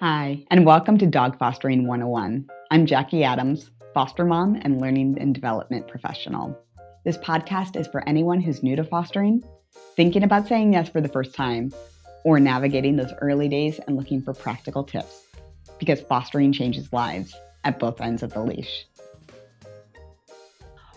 Hi, and welcome to Dog Fostering 101. I'm Jackie Adams, foster mom and learning and development professional. This podcast is for anyone who's new to fostering, thinking about saying yes for the first time, or navigating those early days and looking for practical tips, because fostering changes lives at both ends of the leash.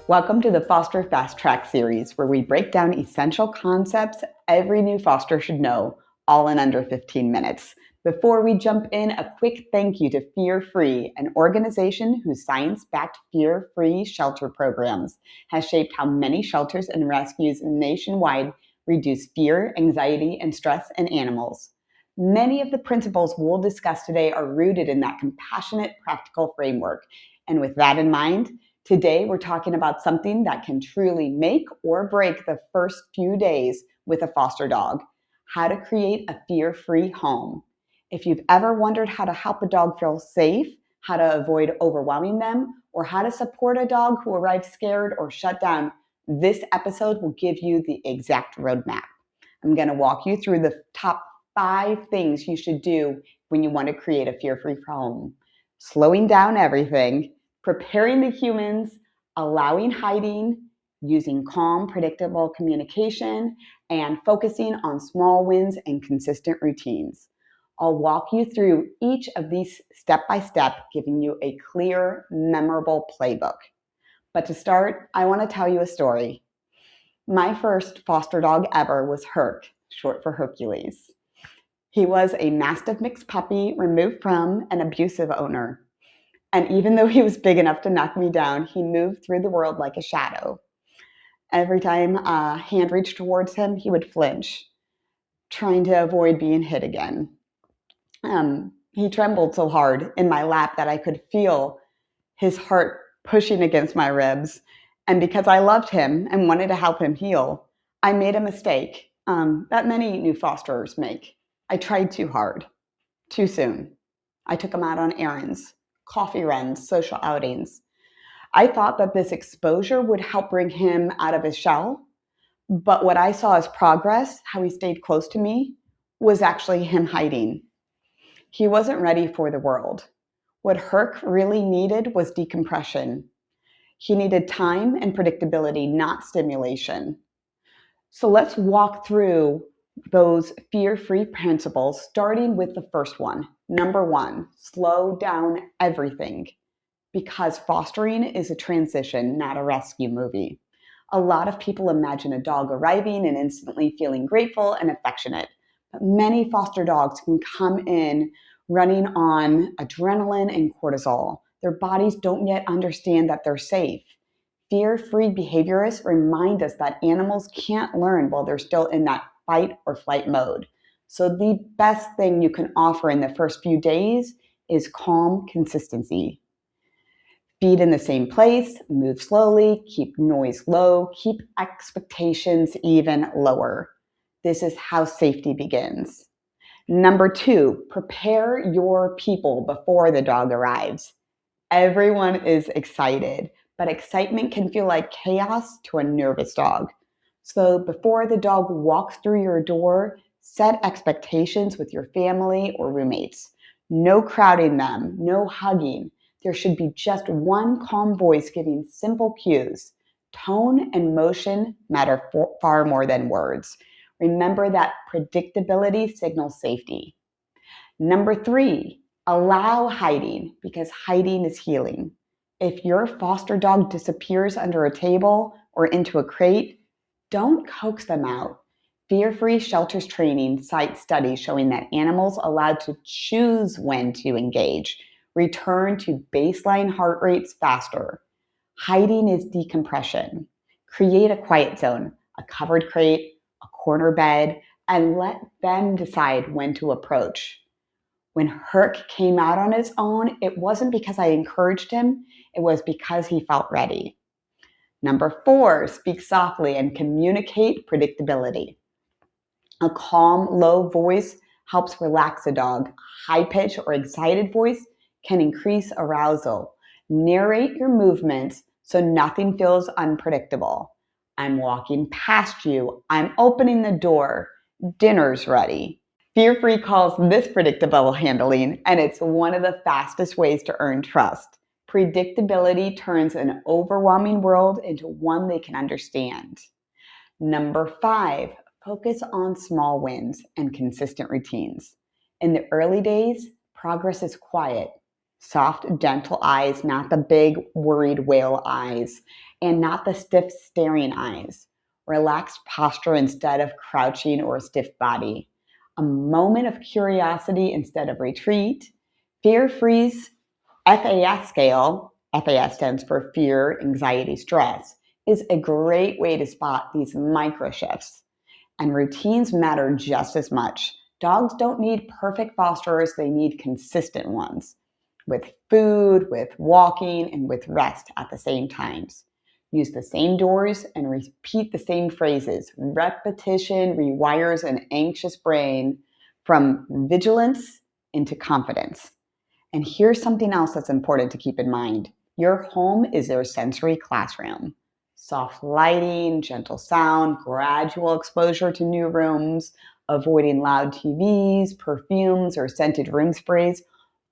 Welcome to the Foster Fast Track series, where we break down essential concepts every new foster should know, all in under 15 minutes. Before we jump in, a quick thank you to Fear Free, an organization whose science-backed fear-free shelter programs has shaped how many shelters and rescues nationwide reduce fear, anxiety, and stress in animals. Many of the principles we'll discuss today are rooted in that compassionate, practical framework. And with that in mind, today we're talking about something that can truly make or break the first few days with a foster dog: how to create a fear-free home. If you've ever wondered how to help a dog feel safe, how to avoid overwhelming them, or how to support a dog who arrives scared or shut down, this episode will give you the exact roadmap. I'm going to walk you through the top 5 things you should do when you want to create a fear-free home: slowing down everything, preparing the humans, allowing hiding, using calm, predictable communication, and focusing on small wins and consistent routines. I'll walk you through each of these step by step, giving you a clear, memorable playbook. But to start, I want to tell you a story. My first foster dog ever was Herc, short for Hercules. He was a Mastiff mixed puppy removed from an abusive owner. And even though he was big enough to knock me down, he moved through the world like a shadow. Every time a hand reached towards him, he would flinch, trying to avoid being hit again. He trembled so hard in my lap that I could feel his heart pushing against my ribs. And because I loved him and wanted to help him heal, I made a mistake that many new fosterers make. I tried too hard, too soon. I took him out on errands, coffee runs, social outings. I thought that this exposure would help bring him out of his shell. But what I saw as progress, how he stayed close to me, was actually him hiding. He wasn't ready for the world. What Herc really needed was decompression. He needed time and predictability, not stimulation. So let's walk through those fear-free principles, starting with the first one. Number 1, slow down everything. Because fostering is a transition, not a rescue movie. A lot of people imagine a dog arriving and instantly feeling grateful and affectionate. But many foster dogs can come in running on adrenaline and cortisol. Their bodies don't yet understand that they're safe. Fear-free behaviorists remind us that animals can't learn while they're still in that fight or flight mode. So the best thing you can offer in the first few days is calm consistency. Feed in the same place, move slowly, keep noise low, keep expectations even lower. This is how safety begins. Number 2, prepare your people before the dog arrives. Everyone is excited, but excitement can feel like chaos to a nervous dog. So before the dog walks through your door, set expectations with your family or roommates. No crowding them, no hugging. There should be just one calm voice giving simple cues. Tone and motion matter far more than words. Remember that predictability signals safety. Number 3, allow hiding, because hiding is healing. If your foster dog disappears under a table or into a crate, don't coax them out. Fear-free shelters training cites studies showing that animals allowed to choose when to engage return to baseline heart rates faster. Hiding is decompression. Create a quiet zone, a covered crate, a corner bed, and let them decide when to approach. When Herc came out on his own, it wasn't because I encouraged him, it was because he felt ready. Number 4, speak softly and communicate predictability. A calm, low voice helps relax a dog. High-pitched or excited voice can increase arousal. Narrate your movements so nothing feels unpredictable. I'm walking past you. I'm opening the door. Dinner's ready. Fear Free calls this predictable handling, and it's one of the fastest ways to earn trust. Predictability turns an overwhelming world into one they can understand. Number 5, focus on small wins and consistent routines. In the early days, progress is quiet. Soft, gentle eyes, not the big, worried whale eyes, and not the stiff, staring eyes. Relaxed posture instead of crouching or a stiff body. A moment of curiosity instead of retreat. Fear Free's FAS scale, FAS stands for fear, anxiety, stress, is a great way to spot these micro shifts. And routines matter just as much. Dogs don't need perfect fosterers, they need consistent ones, with food, with walking, and with rest at the same times. Use the same doors and repeat the same phrases. Repetition rewires an anxious brain from vigilance into confidence. And here's something else that's important to keep in mind. Your home is their sensory classroom. Soft lighting, gentle sound, gradual exposure to new rooms, avoiding loud TVs, perfumes, or scented room sprays,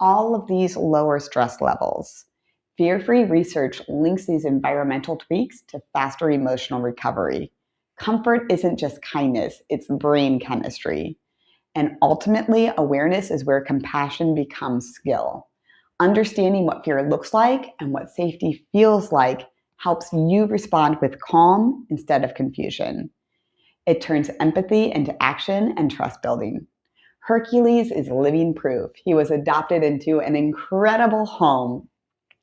all of these lower stress levels. Fear-free research links these environmental tweaks to faster emotional recovery. Comfort isn't just kindness, it's brain chemistry. And ultimately, awareness is where compassion becomes skill. Understanding what fear looks like and what safety feels like helps you respond with calm instead of confusion. It turns empathy into action and trust building. Hercules is living proof. He was adopted into an incredible home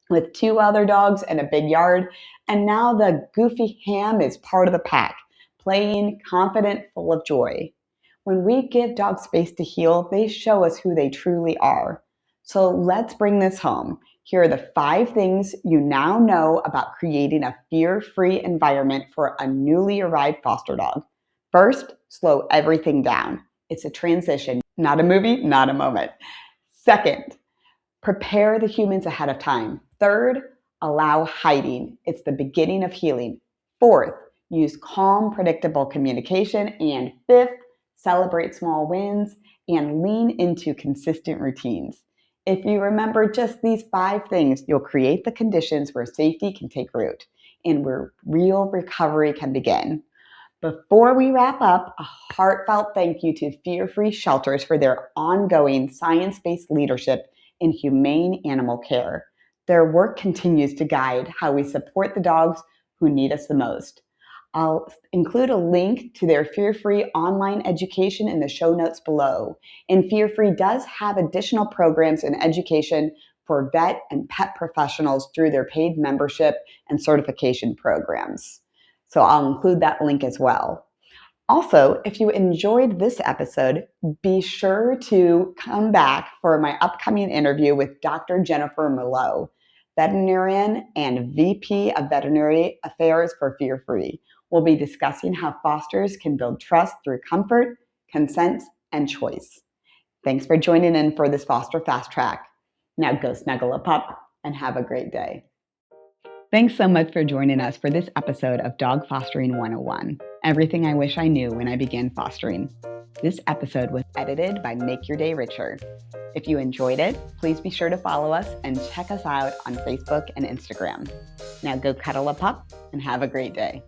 with 2 other dogs and a big yard, and now the goofy ham is part of the pack, playing, confident, full of joy. When we give dogs space to heal, they show us who they truly are. So let's bring this home. Here are the 5 things you now know about creating a fear-free environment for a newly arrived foster dog. First, slow everything down. It's a transition, not a movie, not a moment. Second, prepare the humans ahead of time. Third, allow hiding. It's the beginning of healing. Fourth, use calm, predictable communication. And fifth, celebrate small wins and lean into consistent routines. If you remember just these 5 things, you'll create the conditions where safety can take root and where real recovery can begin. Before we wrap up, a heartfelt thank you to Fear Free Shelters for their ongoing science-based leadership in humane animal care. Their work continues to guide how we support the dogs who need us the most. I'll include a link to their Fear Free online education in the show notes below. And Fear Free does have additional programs and education for vet and pet professionals through their paid membership and certification programs. So I'll include that link as well. Also, if you enjoyed this episode, be sure to come back for my upcoming interview with Dr. Jennifer Merlot, veterinarian and VP of Veterinary Affairs for Fear Free. We'll be discussing how fosters can build trust through comfort, consent, and choice. Thanks for joining in for this Foster Fast Track. Now go snuggle a pup and have a great day. Thanks so much for joining us for this episode of Dog Fostering 101, everything I wish I knew when I began fostering. This episode was edited by Make Your Day Richer. If you enjoyed it, please be sure to follow us and check us out on Facebook and Instagram. Now go cuddle a pup and have a great day.